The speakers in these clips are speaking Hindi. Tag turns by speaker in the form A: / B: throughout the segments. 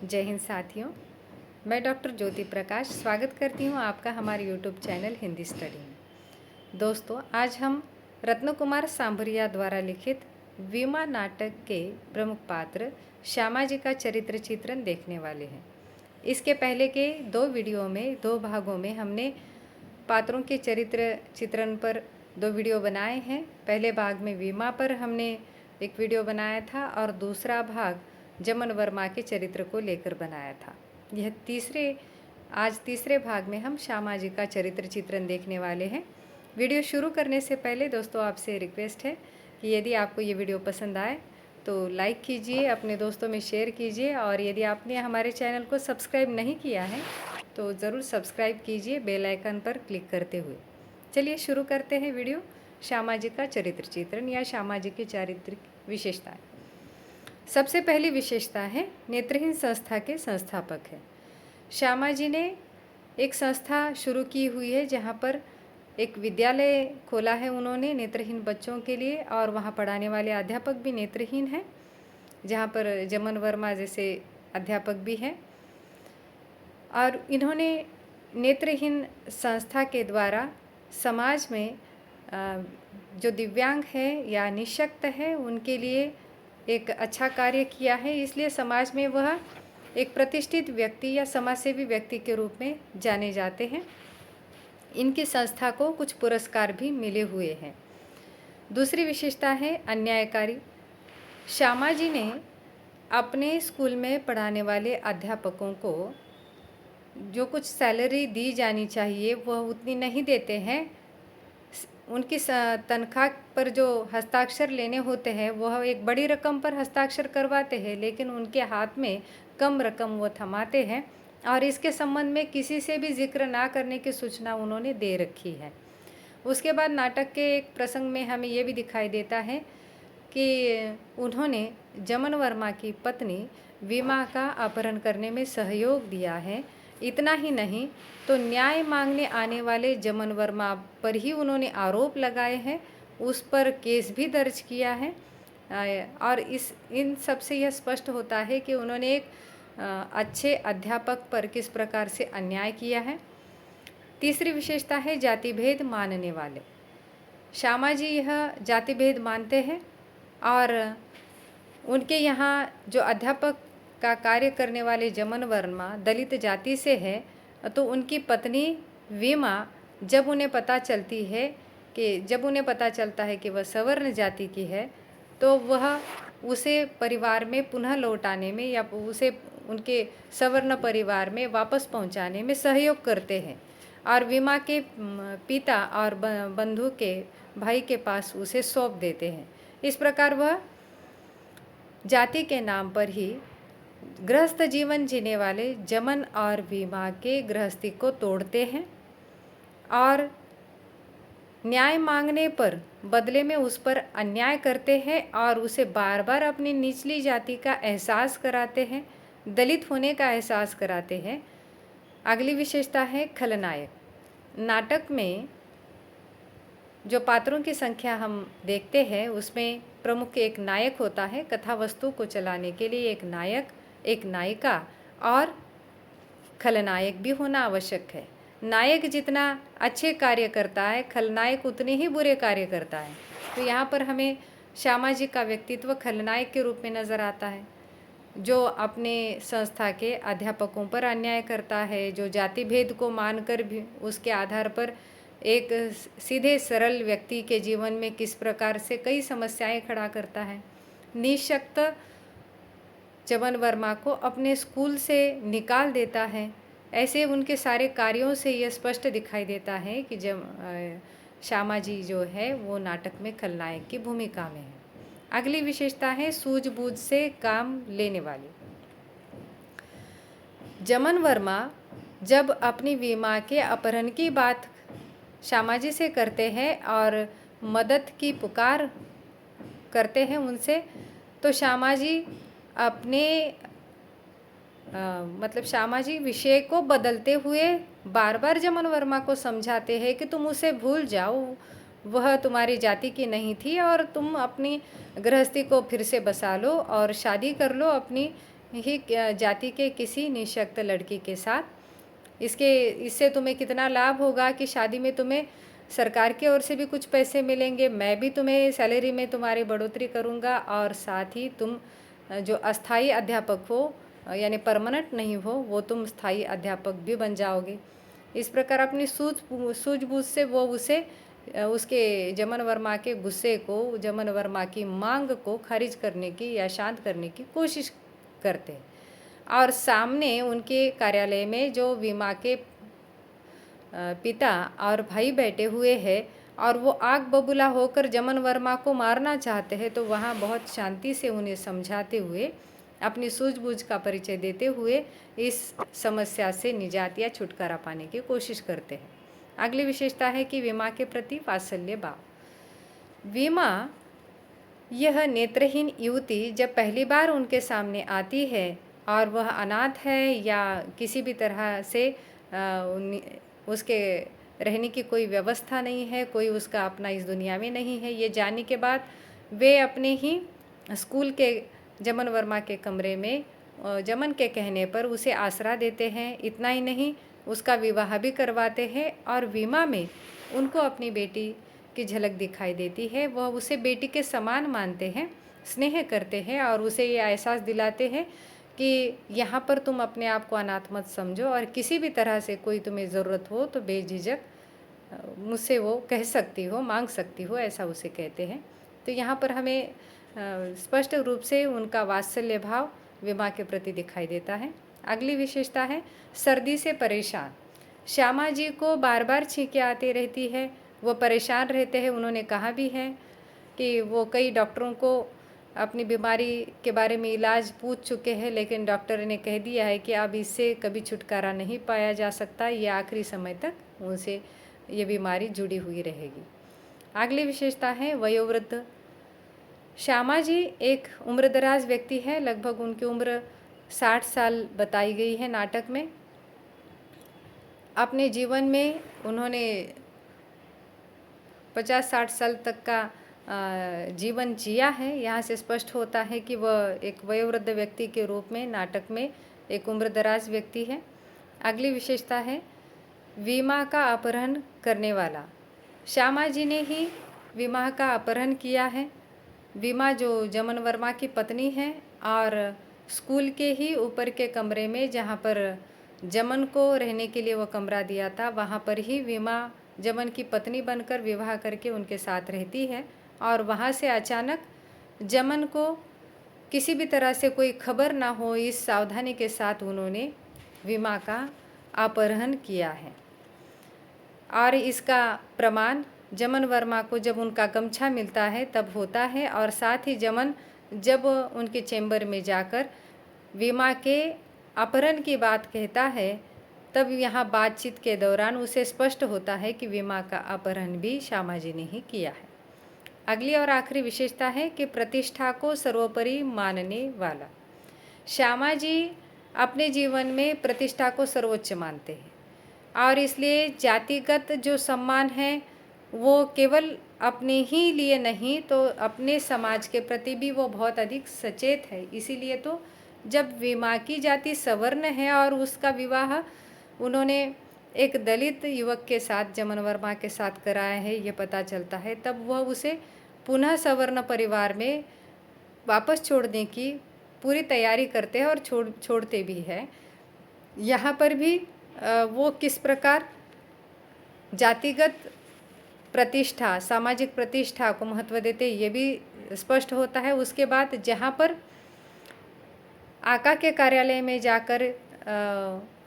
A: जय हिंद साथियों, मैं डॉक्टर ज्योति प्रकाश स्वागत करती हूँ आपका हमारे यूट्यूब चैनल हिंदी स्टडी में। दोस्तों, आज हम रत्न कुमार सांभरिया द्वारा लिखित वीमा नाटक के प्रमुख पात्र श्यामा जी का चरित्र चित्रण देखने वाले हैं। इसके पहले के दो भागों में हमने पात्रों के चरित्र चित्रण पर 2 वीडियो बनाए हैं। पहले भाग में वीमा पर हमने एक वीडियो बनाया था और दूसरा भाग जमन वर्मा के चरित्र को लेकर बनाया था। आज तीसरे भाग में हम श्यामा जी का चरित्र चित्रण देखने वाले हैं। वीडियो शुरू करने से पहले दोस्तों आपसे रिक्वेस्ट है कि यदि आपको ये वीडियो पसंद आए तो लाइक कीजिए, अपने दोस्तों में शेयर कीजिए और यदि आपने हमारे चैनल को सब्सक्राइब नहीं किया है तो ज़रूर सब्सक्राइब कीजिए बेल आइकन पर क्लिक करते हुए। चलिए शुरू करते हैं वीडियो। श्यामा जी का चरित्र चित्रण या श्यामा जी की चारित्रिक विशेषताएं। सबसे पहली विशेषता है नेत्रहीन संस्था के संस्थापक है। श्यामा जी ने एक संस्था शुरू की हुई है जहाँ पर एक विद्यालय खोला है उन्होंने नेत्रहीन बच्चों के लिए, और वहाँ पढ़ाने वाले अध्यापक भी नेत्रहीन हैं, जहाँ पर जमन वर्मा जैसे अध्यापक भी हैं। और इन्होंने नेत्रहीन संस्था के द्वारा समाज में जो दिव्यांग है या निःशक्त है उनके लिए एक अच्छा कार्य किया है। इसलिए समाज में वह एक प्रतिष्ठित व्यक्ति या समाजसेवी व्यक्ति के रूप में जाने जाते हैं। इनकी संस्था को कुछ पुरस्कार भी मिले हुए हैं। दूसरी विशेषता है अन्यायकारी। श्यामा जी ने अपने स्कूल में पढ़ाने वाले अध्यापकों को जो कुछ सैलरी दी जानी चाहिए वह उतनी नहीं देते हैं। उनकी तनख्वाह पर जो हस्ताक्षर लेने होते हैं वह एक बड़ी रकम पर हस्ताक्षर करवाते हैं, लेकिन उनके हाथ में कम रकम वो थमाते हैं और इसके संबंध में किसी से भी जिक्र ना करने की सूचना उन्होंने दे रखी है। उसके बाद नाटक के एक प्रसंग में हमें ये भी दिखाई देता है कि उन्होंने जमन वर्मा की पत्नी वीमा का अपहरण करने में सहयोग दिया है। इतना ही नहीं तो न्याय मांगने आने वाले जमन वर्मा पर ही उन्होंने आरोप लगाए हैं, उस पर केस भी दर्ज किया है। और इन सब से यह स्पष्ट होता है कि उन्होंने एक अच्छे अध्यापक पर किस प्रकार से अन्याय किया है। तीसरी विशेषता है जाति भेद मानने वाले। श्यामा जी यह जाति भेद मानते हैं और उनके यहाँ जो अध्यापक का कार्य करने वाले जमन वर्मा दलित जाति से है, तो उनकी पत्नी वीमा जब उन्हें पता चलता है कि वह सवर्ण जाति की है, तो वह उसे परिवार में पुनः लौटाने में या उसे उनके सवर्ण परिवार में वापस पहुंचाने में सहयोग करते हैं और वीमा के पिता और बंधु के भाई के पास उसे सौंप देते हैं। इस प्रकार वह जाति के नाम पर ही गृहस्थ जीवन जीने वाले जमन और वीमा के गृहस्थी को तोड़ते हैं और न्याय मांगने पर बदले में उस पर अन्याय करते हैं और उसे बार बार अपनी निचली जाति का एहसास कराते हैं, दलित होने का एहसास कराते हैं। अगली विशेषता है खलनायक। नाटक में जो पात्रों की संख्या हम देखते हैं उसमें प्रमुख एक नायक होता है। कथा वस्तु को चलाने के लिए एक नायक, एक नायिका और खलनायक भी होना आवश्यक है। नायक जितना अच्छे कार्य करता है, खलनायक उतने ही बुरे कार्य करता है। तो यहाँ पर हमें श्यामा जी का व्यक्तित्व खलनायक के रूप में नज़र आता है, जो अपने संस्था के अध्यापकों पर अन्याय करता है, जो जाति भेद को मानकर भी उसके आधार पर एक सीधे सरल व्यक्ति के जीवन में किस प्रकार से कई समस्याएं खड़ा करता है। निःशक्त जमन वर्मा को अपने स्कूल से निकाल देता है। ऐसे उनके सारे कार्यों से यह स्पष्ट दिखाई देता है कि श्यामा जी जो है वो नाटक में खलनायक की भूमिका में है। अगली विशेषता है सूझबूझ से काम लेने वाली। जमन वर्मा जब अपनी वीमा के अपहरण की बात श्यामा जी से करते हैं और मदद की पुकार करते हैं उनसे, तो श्यामा जी अपने श्यामा जी विषय को बदलते हुए बार बार जमन वर्मा को समझाते हैं कि तुम उसे भूल जाओ, वह तुम्हारी जाति की नहीं थी और तुम अपनी गृहस्थी को फिर से बसा लो और शादी कर लो अपनी ही जाति के किसी निःशक्त लड़की के साथ। इससे तुम्हें कितना लाभ होगा कि शादी में तुम्हें सरकार की ओर से भी कुछ पैसे मिलेंगे, मैं भी तुम्हें सैलरी में तुम्हारी बढ़ोतरी करूँगा, और साथ ही तुम जो अस्थाई अध्यापक हो यानी परमानेंट नहीं हो, वो तुम स्थायी अध्यापक भी बन जाओगे। इस प्रकार अपनी सूझबूझ से वो उसके जमन वर्मा के गुस्से को, जमन वर्मा की मांग को खारिज करने की या शांत करने की कोशिश करते हैं। और सामने उनके कार्यालय में जो वीमा के पिता और भाई बैठे हुए हैं और वो आग बबूला होकर जमन वर्मा को मारना चाहते हैं, तो वहाँ बहुत शांति से उन्हें समझाते हुए, अपनी सूझबूझ का परिचय देते हुए इस समस्या से निजात या छुटकारा पाने की कोशिश करते हैं। अगली विशेषता है कि वीमा के प्रति वात्सल्य भाव। वीमा, यह नेत्रहीन युवती, जब पहली बार उनके सामने आती है और वह अनाथ है या किसी भी तरह से उसके रहने की कोई व्यवस्था नहीं है, कोई उसका अपना इस दुनिया में नहीं है, ये जानने के बाद वे अपने ही स्कूल के जमन वर्मा के कमरे में जमन के कहने पर उसे आसरा देते हैं। इतना ही नहीं, उसका विवाह भी करवाते हैं और वीमा में उनको अपनी बेटी की झलक दिखाई देती है। वह उसे बेटी के समान मानते हैं, स्नेह करते हैं और उसे ये एहसास दिलाते हैं कि यहाँ पर तुम अपने आप को अनाथ मत समझो और किसी भी तरह से कोई तुम्हें ज़रूरत हो तो बेझिझक मुझसे वो कह सकती हो, मांग सकती हो, ऐसा उसे कहते हैं। तो यहाँ पर हमें स्पष्ट रूप से उनका वात्सल्य भाव वीमा के प्रति दिखाई देता है। अगली विशेषता है सर्दी से परेशान। श्यामा जी को बार बार छींकें आती रहती है, वो परेशान रहते हैं। उन्होंने कहा भी है कि वो कई डॉक्टरों को अपनी बीमारी के बारे में इलाज पूछ चुके हैं, लेकिन डॉक्टर ने कह दिया है कि अब इससे कभी छुटकारा नहीं पाया जा सकता, ये आखिरी समय तक उनसे ये बीमारी जुड़ी हुई रहेगी। अगली विशेषता है वयोवृद्ध। श्यामा जी एक उम्रदराज व्यक्ति है, लगभग उनकी उम्र 60 साल बताई गई है नाटक में। अपने जीवन में उन्होंने 50-60 साल तक का जीवन जिया है। यहाँ से स्पष्ट होता है कि वह एक वयोवृद्ध व्यक्ति के रूप में नाटक में एक उम्रदराज व्यक्ति है। अगली विशेषता है वीमा का अपहरण करने वाला। श्यामा जी ने ही वीमा का अपहरण किया है। वीमा जो जमन वर्मा की पत्नी है और स्कूल के ही ऊपर के कमरे में, जहाँ पर जमन को रहने के लिए वो कमरा दिया था, वहाँ पर ही वीमा जमन की पत्नी बनकर विवाह करके उनके साथ रहती है। और वहाँ से अचानक जमन को किसी भी तरह से कोई खबर ना हो, इस सावधानी के साथ उन्होंने वीमा का अपहरण किया है। और इसका प्रमाण जमन वर्मा को जब उनका गमछा मिलता है तब होता है, और साथ ही जमन जब उनके चैम्बर में जाकर वीमा के अपहरण की बात कहता है, तब यहाँ बातचीत के दौरान उसे स्पष्ट होता है कि वीमा का अपहरण भी श्यामा जी ने ही किया है। अगली और आखिरी विशेषता है कि प्रतिष्ठा को सर्वोपरि मानने वाला। श्यामा जी अपने जीवन में प्रतिष्ठा को सर्वोच्च मानते हैं और इसलिए जातिगत जो सम्मान है वो केवल अपने ही लिए नहीं तो अपने समाज के प्रति भी वो बहुत अधिक सचेत है। इसीलिए तो जब वीमा की जाति सवर्ण है और उसका विवाह उन्होंने एक दलित युवक के साथ, जमन वर्मा के साथ कराया है, ये पता चलता है, तब वह उसे पुनः सवर्ण परिवार में वापस छोड़ने की पूरी तैयारी करते हैं और छोड़ते भी हैं। यहाँ पर भी वो किस प्रकार जातिगत प्रतिष्ठा, सामाजिक प्रतिष्ठा को महत्व देते, ये भी स्पष्ट होता है। उसके बाद जहाँ पर आका के कार्यालय में जाकर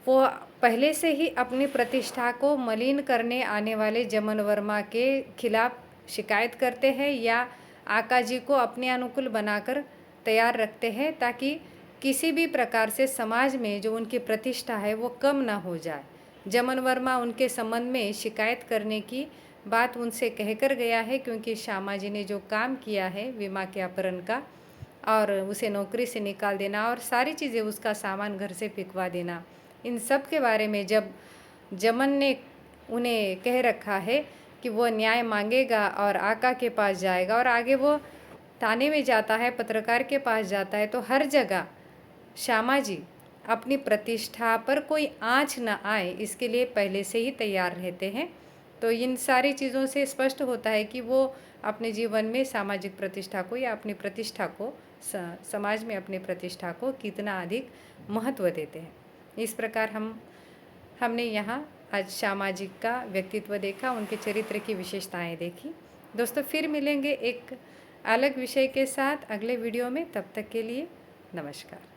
A: वो पहले से ही अपनी प्रतिष्ठा को मलिन करने आने वाले जमन वर्मा के खिलाफ शिकायत करते हैं या आका जी को अपने अनुकूल बनाकर तैयार रखते हैं, ताकि किसी भी प्रकार से समाज में जो उनकी प्रतिष्ठा है वो कम ना हो जाए। जमन वर्मा उनके संबंध में शिकायत करने की बात उनसे कहकर गया है, क्योंकि श्यामा जी ने जो काम किया है वीमा के अपहरण का और उसे नौकरी से निकाल देना और सारी चीज़ें, उसका सामान घर से फेंकवा देना, इन सब के बारे में जब जमन ने उन्हें कह रखा है कि वो न्याय मांगेगा और आका के पास जाएगा और आगे वो थाने में जाता है, पत्रकार के पास जाता है, तो हर जगह श्यामा जी अपनी प्रतिष्ठा पर कोई आँच न आए इसके लिए पहले से ही तैयार रहते हैं। तो इन सारी चीज़ों से स्पष्ट होता है कि वो अपने जीवन में सामाजिक प्रतिष्ठा को या अपनी प्रतिष्ठा को समाज में अपनी प्रतिष्ठा को कितना अधिक महत्व देते हैं। इस प्रकार हमने यहाँ आज श्यामा जी का व्यक्तित्व देखा, उनके चरित्र की विशेषताएं देखी। दोस्तों फिर मिलेंगे एक अलग विषय के साथ अगले वीडियो में, तब तक के लिए नमस्कार।